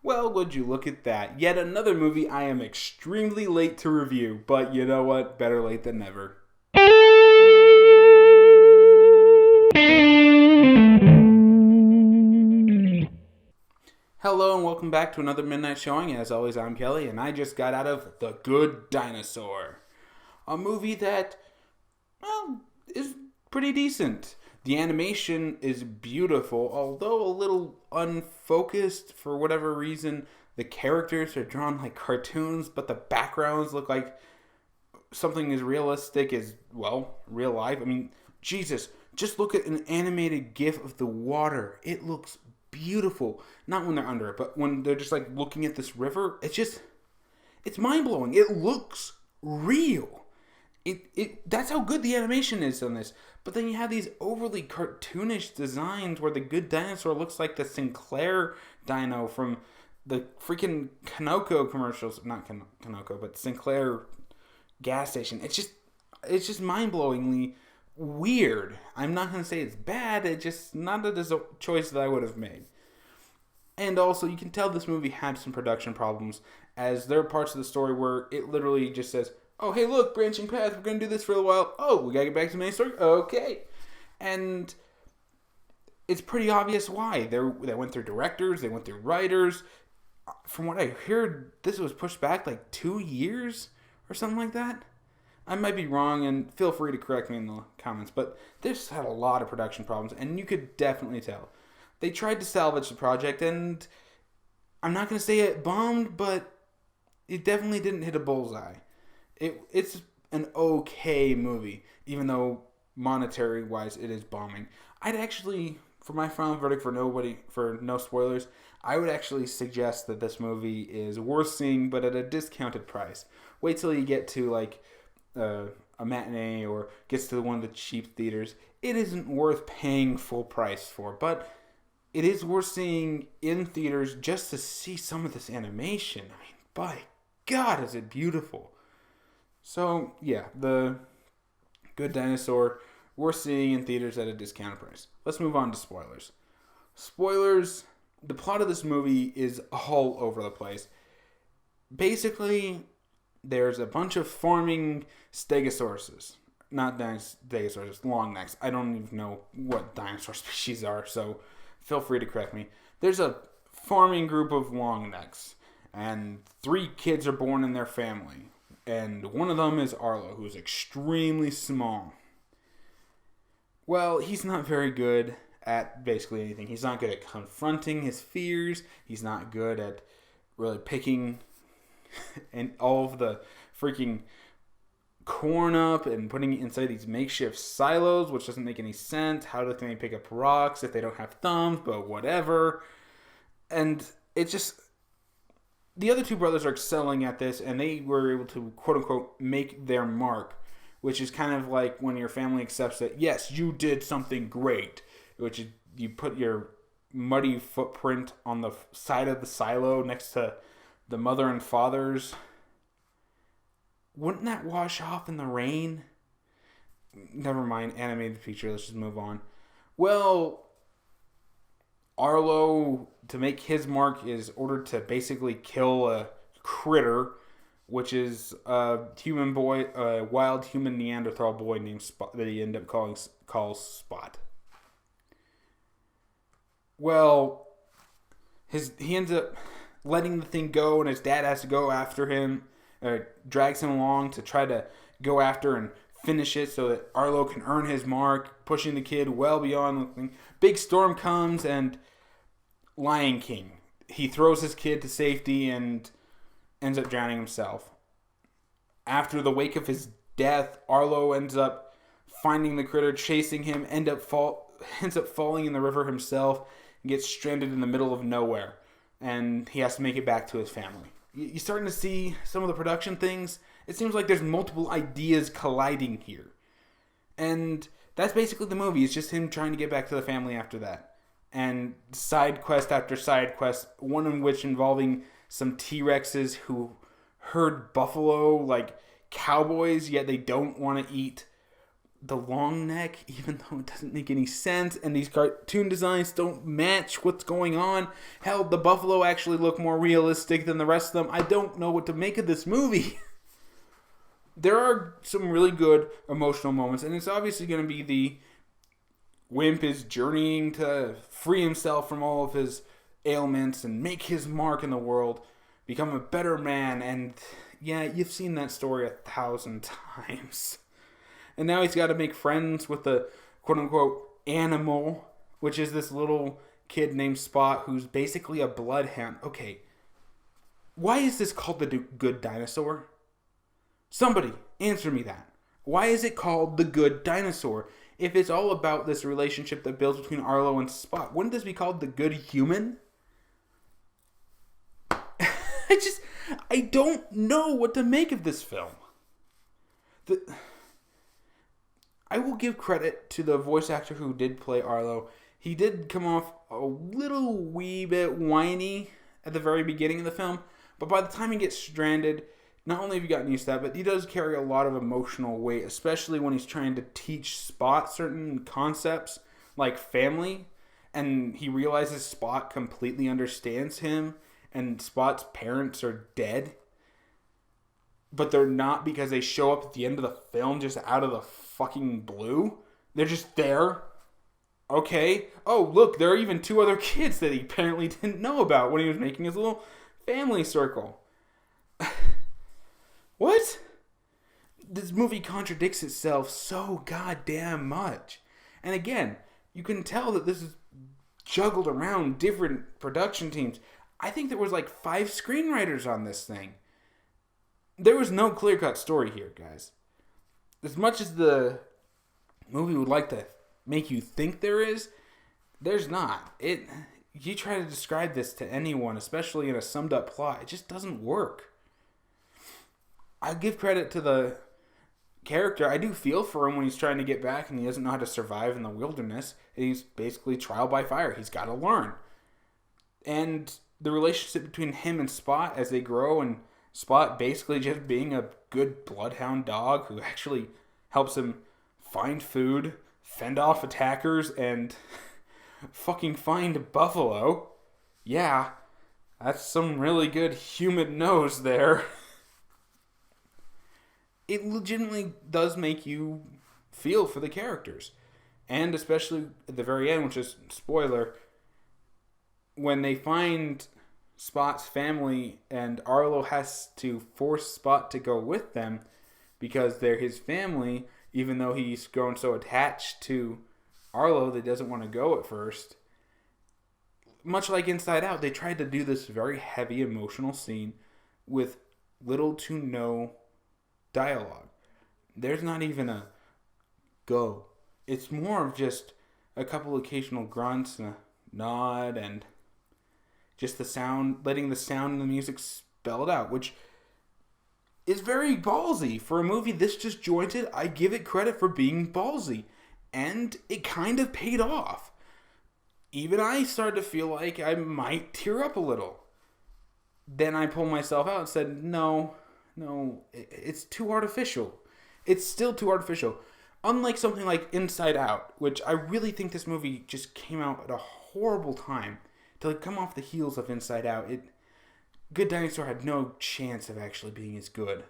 Well, would you look at that? Yet another movie I am extremely late to review, but you know what? Better late than never. Hello and welcome back to another midnight showing. As always, I'm Kelly, and I just got out of The Good Dinosaur, a movie that, well, is pretty decent. The animation is beautiful, although a little unfocused for whatever reason. The characters are drawn like cartoons, but the backgrounds look like something as realistic as, well, real life. I mean, Jesus, just look at an animated GIF of the water. It looks beautiful. Not when they're under it, but when they're just like looking at this river, it's mind blowing. It looks real. That's how good the animation is on this. But then you have these overly cartoonish designs where the Good Dinosaur looks like the Sinclair dino from the freaking Conoco commercials. Not Conoco, but Sinclair gas station. It's just mind-blowingly weird. I'm not going to say it's bad. It's just not a choice that I would have made. And also, you can tell this movie had some production problems, as there are parts of the story where it literally just says, oh, hey, look, branching path, we're going to do this for a while. Oh, we got to get back to the main story? Okay. And it's pretty obvious why. They went through directors, they went through writers. From what I heard, this was pushed back like 2 years or something like that. I might be wrong, and feel free to correct me in the comments, but this had a lot of production problems, and you could definitely tell. They tried to salvage the project, and I'm not going to say it bombed, but it definitely didn't hit a bullseye. It's an okay movie, even though monetary-wise it is bombing. I'd actually, for my final verdict for no spoilers, I would actually suggest that this movie is worth seeing, but at a discounted price. Wait till you get to like a matinee or gets to one of the cheap theaters. It isn't worth paying full price for, but it is worth seeing in theaters just to see some of this animation. I mean, by God, is it beautiful. So, yeah, The Good Dinosaur, we're seeing in theaters at a discounted price. Let's move on to spoilers. Spoilers, the plot of this movie is all over the place. Basically, there's a bunch of farming stegosauruses. Not stegosaurus, long necks. I don't even know what dinosaur species are, so feel free to correct me. There's a farming group of long necks, and 3 kids are born in their family. And one of them is Arlo, who's extremely small. Well, he's not very good at basically anything. He's not good at confronting his fears. He's not good at really picking and all of the freaking corn up and putting it inside these makeshift silos, which doesn't make any sense. How do they pick up rocks if they don't have thumbs? But whatever. And it just... The other 2 brothers are excelling at this, and they were able to, quote-unquote, make their mark, which is kind of like when your family accepts that, yes, you did something great, which is you put your muddy footprint on the side of the silo next to the mother and father's. Wouldn't that wash off in the rain? Never mind, animated feature, let's just move on. Well, Arlo, to make his mark, is ordered to basically kill a critter, which is a wild human Neanderthal boy named Spot, that he ended up calls Spot. Well, he ends up letting the thing go, and his dad has to go after him, drags him along to try to go after and finish it so that Arlo can earn his mark, pushing the kid well beyond the thing. Big storm comes, and Lion King. He throws his kid to safety and ends up drowning himself. After the wake of his death, Arlo ends up finding the critter, chasing him, ends up falling in the river himself, and gets stranded in the middle of nowhere. And he has to make it back to his family. You're starting to see some of the production things. It seems like there's multiple ideas colliding here. And that's basically the movie. It's just him trying to get back to the family after that. And side quest after side quest, one in which involving some T-Rexes who herd buffalo like cowboys, yet they don't want to eat the long neck, even though it doesn't make any sense, and these cartoon designs don't match what's going on. Hell, the buffalo actually look more realistic than the rest of them. I don't know what to make of this movie. There are some really good emotional moments, and it's obviously going to be the wimp is journeying to free himself from all of his ailments and make his mark in the world, become a better man, and yeah, you've seen that story 1,000 times. And now he's got to make friends with the quote-unquote animal, which is this little kid named Spot who's basically a bloodhound. Okay, why is this called the Good Dinosaur? Somebody, answer me that. Why is it called the Good Dinosaur? If it's all about this relationship that builds between Arlo and Spot, wouldn't this be called the Good Human? I don't know what to make of this film. I will give credit to the voice actor who did play Arlo. He did come off a little wee bit whiny at the very beginning of the film, but by the time he gets stranded, not only have you gotten used to that, but he does carry a lot of emotional weight, especially when he's trying to teach Spot certain concepts like family, and he realizes Spot completely understands him, and Spot's parents are dead, but they're not because they show up at the end of the film just out of the fucking blue. They're just there. Okay. Oh, look, there are even 2 other kids that he apparently didn't know about when he was making his little family circle. What? This movie contradicts itself so goddamn much. And again, you can tell that this is juggled around different production teams. I think there was like 5 screenwriters on this thing. There was no clear-cut story here, guys. As much as the movie would like to make you think there is, there's not. You try to describe this to anyone, especially in a summed-up plot, it just doesn't work. I give credit to the character. I do feel for him when he's trying to get back and he doesn't know how to survive in the wilderness. And he's basically trial by fire. He's got to learn. And the relationship between him and Spot as they grow, and Spot basically just being a good bloodhound dog who actually helps him find food, fend off attackers, and fucking find buffalo. Yeah, that's some really good human nose there. It legitimately does make you feel for the characters. And especially at the very end, which is spoiler, when they find Spot's family and Arlo has to force Spot to go with them because they're his family, even though he's grown so attached to Arlo that he doesn't want to go at first. Much like Inside Out, they tried to do this very heavy emotional scene with little to no dialogue. There's not even a go. It's more of just a couple occasional grunts and a nod and just the sound, letting the sound and the music spell it out, which is very ballsy. For a movie this disjointed, I give it credit for being ballsy. And it kind of paid off. Even I started to feel like I might tear up a little. Then I pulled myself out and said, no, it's too artificial. It's still too artificial. Unlike something like Inside Out, which I really think this movie just came out at a horrible time. To come off the heels of Inside Out, Good Dinosaur had no chance of actually being as good.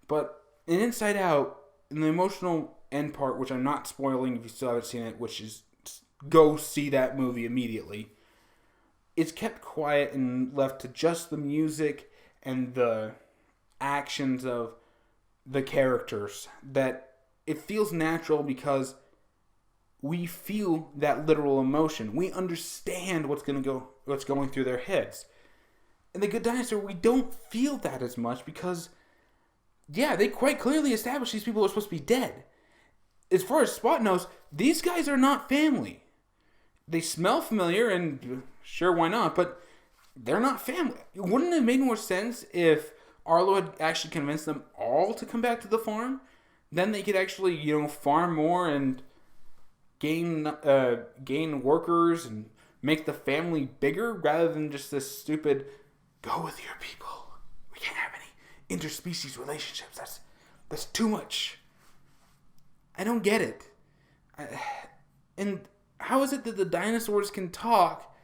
But in Inside Out, in the emotional end part, which I'm not spoiling if you still haven't seen it, which is go see that movie immediately, it's kept quiet and left to just the music and the actions of the characters. That it feels natural because we feel that literal emotion. We understand what's going through their heads. In The Good Dinosaur, we don't feel that as much because, yeah, they quite clearly established these people are supposed to be dead. As far as Spot knows, these guys are not family. They smell familiar, and sure, why not, but they're not family. Wouldn't it have made more sense if Arlo had actually convinced them all to come back to the farm? Then they could actually, farm more and gain workers and make the family bigger rather than just this stupid go with your people. We can't have any interspecies relationships. That's too much. I don't get it. And how is it that the dinosaurs can talk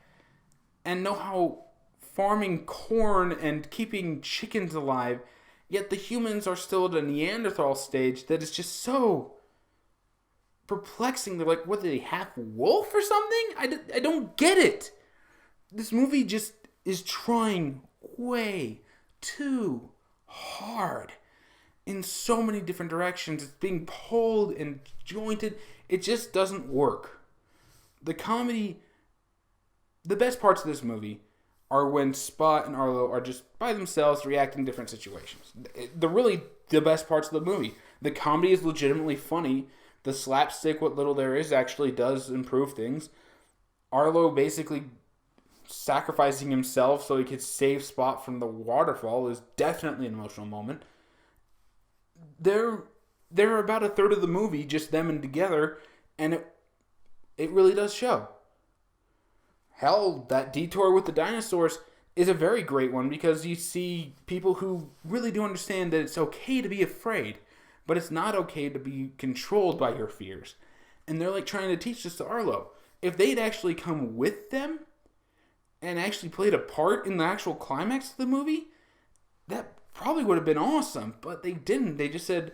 and know how farming corn and keeping chickens alive, yet the humans are still at a Neanderthal stage that is just so perplexing? They're like, what, are they half wolf or something? I don't get it. This movie just is trying way too hard in so many different directions. It's being pulled and jointed. It just doesn't work. The comedy, the best parts of this movie are when Spot and Arlo are just by themselves reacting to different situations. They're really the best parts of the movie. The comedy is legitimately funny. The slapstick, what little there is, actually does improve things. Arlo basically sacrificing himself so he could save Spot from the waterfall is definitely an emotional moment. They're about a third of the movie, just them and together, and it really does show. Hell, that detour with the dinosaurs is a very great one because you see people who really do understand that it's okay to be afraid, but it's not okay to be controlled by your fears. And they're like trying to teach this to Arlo. If they'd actually come with them and actually played a part in the actual climax of the movie, that probably would have been awesome. But they didn't. They just said,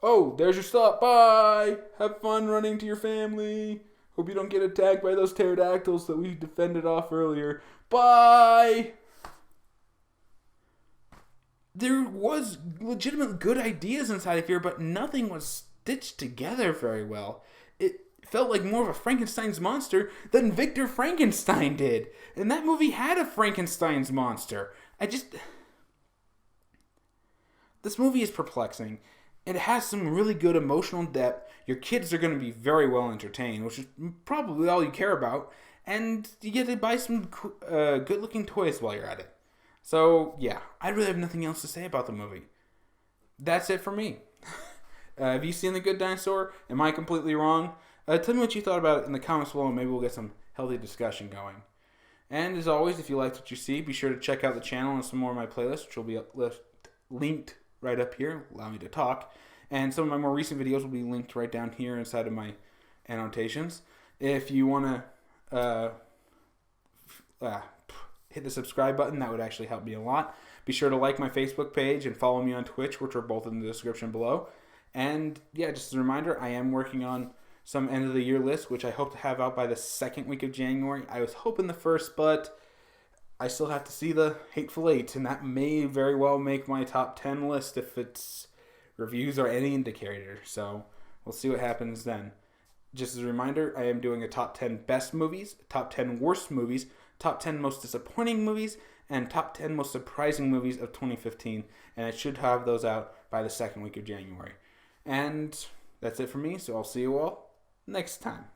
oh, there's your stop. Bye. Have fun running to your family. Hope you don't get attacked by those pterodactyls that we defended off earlier. Bye. There was legitimate good ideas inside of here, but nothing was stitched together very well. It felt like more of a Frankenstein's monster than Victor Frankenstein did. And that movie had a Frankenstein's monster. This movie is perplexing. It has some really good emotional depth. Your kids are going to be very well entertained, which is probably all you care about. And you get to buy some good-looking toys while you're at it. So, yeah, I really have nothing else to say about the movie. That's it for me. Have you seen The Good Dinosaur? Am I completely wrong? Tell me what you thought about it in the comments below, and maybe we'll get some healthy discussion going. And as always, if you liked what you see, be sure to check out the channel and some more of my playlists, which will be linked right up here. Allow me to talk. And some of my more recent videos will be linked right down here inside of my annotations. If you want to hit the subscribe button, that would actually help me a lot. Be sure to like my Facebook page and follow me on Twitch, which are both in the description below. And yeah, just as a reminder, I am working on some end of the year list, which I hope to have out by the second week of January. I was hoping the first, but I still have to see the Hateful Eight, and that may very well make my top 10 list if its reviews are any indicator. So we'll see what happens then. Just as a reminder, I am doing a top 10 best movies, top 10 worst movies, top 10 most disappointing movies, and top 10 most surprising movies of 2015. And I should have those out by the second week of January. And that's it for me, so I'll see you all next time.